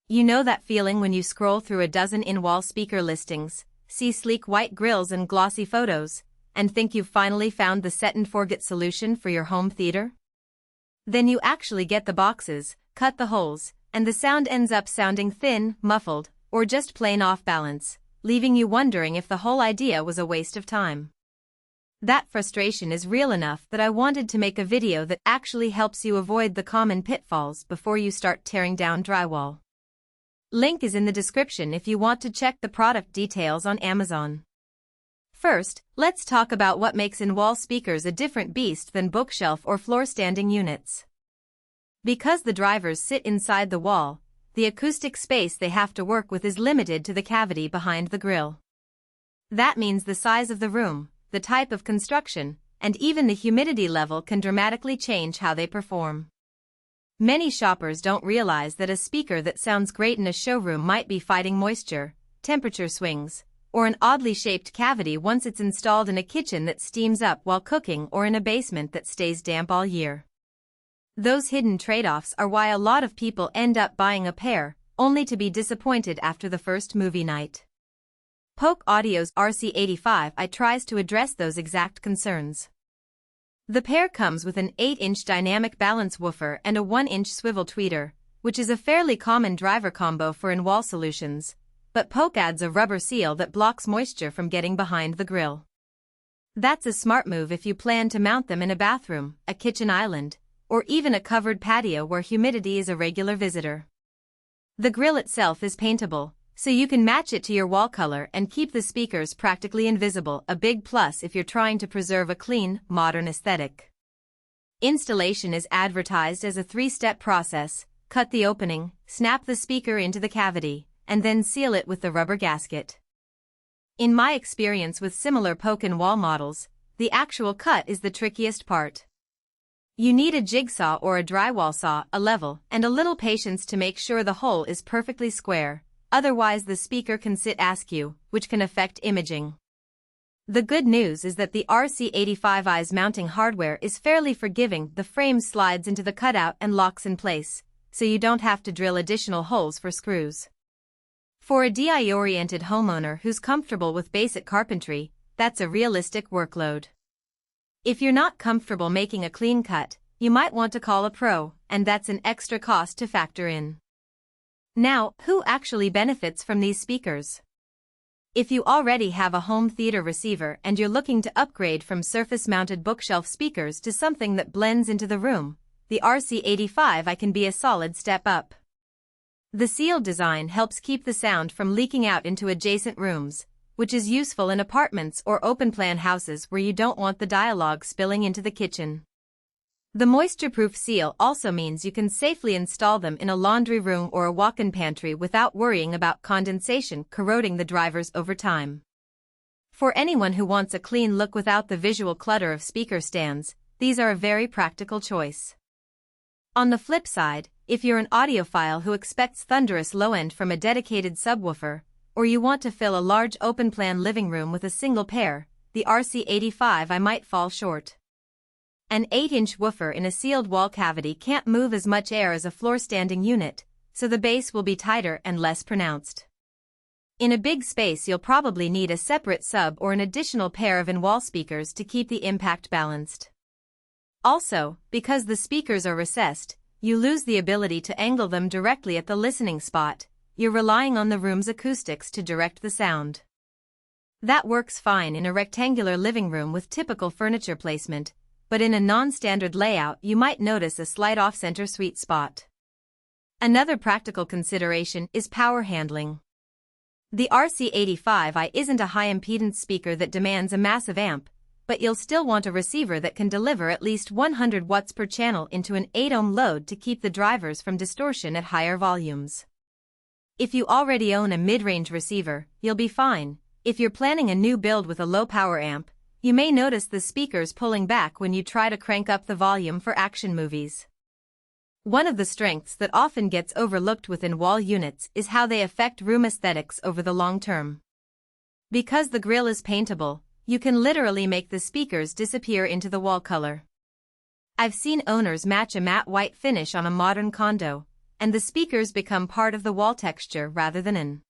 You know that feeling when you scroll through a dozen in-wall speaker listings, see sleek white grilles and glossy photos, and think you've finally found the set-and-forget solution for your home theater? Then you actually get the boxes, cut the holes, and the sound ends up sounding thin, muffled, or just plain off balance, leaving you wondering if the whole idea was a waste of time. That frustration is real enough that I wanted to make a video that actually helps you avoid the common pitfalls before you start tearing down drywall. Link is in the description if you want to check the product details on Amazon. First, let's talk about what makes in-wall speakers a different beast than bookshelf or floor-standing units. Because the drivers sit inside the wall, the acoustic space they have to work with is limited to the cavity behind the grille. That means the size of the room, the type of construction, and even the humidity level can dramatically change how they perform. Many shoppers don't realize that a speaker that sounds great in a showroom might be fighting moisture, temperature swings, or an oddly shaped cavity once it's installed in a kitchen that steams up while cooking or in a basement that stays damp all year. Those hidden trade-offs are why a lot of people end up buying a pair, only to be disappointed after the first movie night. Polk Audio's RC85i tries to address those exact concerns. The pair comes with an 8-inch dynamic balance woofer and a 1-inch swivel tweeter, which is a fairly common driver combo for in-wall solutions, but Polk adds a rubber seal that blocks moisture from getting behind the grille. That's a smart move if you plan to mount them in a bathroom, a kitchen island, or even a covered patio where humidity is a regular visitor. The grille itself is paintable, so you can match it to your wall color and keep the speakers practically invisible, a big plus if you're trying to preserve a clean, modern aesthetic. Installation is advertised as a 3-step process: cut the opening, snap the speaker into the cavity, and then seal it with the rubber gasket. In my experience with similar Polk and wall models, the actual cut is the trickiest part. You need a jigsaw or a drywall saw, a level, and a little patience to make sure the hole is perfectly square. Otherwise the speaker can sit askew, which can affect imaging. The good news is that the RC85i's mounting hardware is fairly forgiving. The frame slides into the cutout and locks in place, so you don't have to drill additional holes for screws. For a DIY-oriented homeowner who's comfortable with basic carpentry, that's a realistic workload. If you're not comfortable making a clean cut, you might want to call a pro, and that's an extra cost to factor in. Now, who actually benefits from these speakers? If you already have a home theater receiver and you're looking to upgrade from surface-mounted bookshelf speakers to something that blends into the room, the RC85i can be a solid step up. The sealed design helps keep the sound from leaking out into adjacent rooms, which is useful in apartments or open-plan houses where you don't want the dialogue spilling into the kitchen. The moisture-proof seal also means you can safely install them in a laundry room or a walk-in pantry without worrying about condensation corroding the drivers over time. For anyone who wants a clean look without the visual clutter of speaker stands, these are a very practical choice. On the flip side, if you're an audiophile who expects thunderous low-end from a dedicated subwoofer, or you want to fill a large open-plan living room with a single pair, the RC85i might fall short. An 8-inch woofer in a sealed wall cavity can't move as much air as a floor-standing unit, so the bass will be tighter and less pronounced. In a big space you'll probably need a separate sub or an additional pair of in-wall speakers to keep the impact balanced. Also, because the speakers are recessed, you lose the ability to angle them directly at the listening spot. You're relying on the room's acoustics to direct the sound. That works fine in a rectangular living room with typical furniture placement, but in a non-standard layout you might notice a slight off-center sweet spot. Another practical consideration is power handling. The RC85i isn't a high-impedance speaker that demands a massive amp, but you'll still want a receiver that can deliver at least 100 watts per channel into an 8-ohm load to keep the drivers from distortion at higher volumes. If you already own a mid-range receiver, you'll be fine. If you're planning a new build with a low-power amp, you may notice the speakers pulling back when you try to crank up the volume for action movies. One of the strengths that often gets overlooked within wall units is how they affect room aesthetics over the long term. Because the grille is paintable, you can literally make the speakers disappear into the wall color. I've seen owners match a matte white finish on a modern condo, and the speakers become part of the wall texture rather than an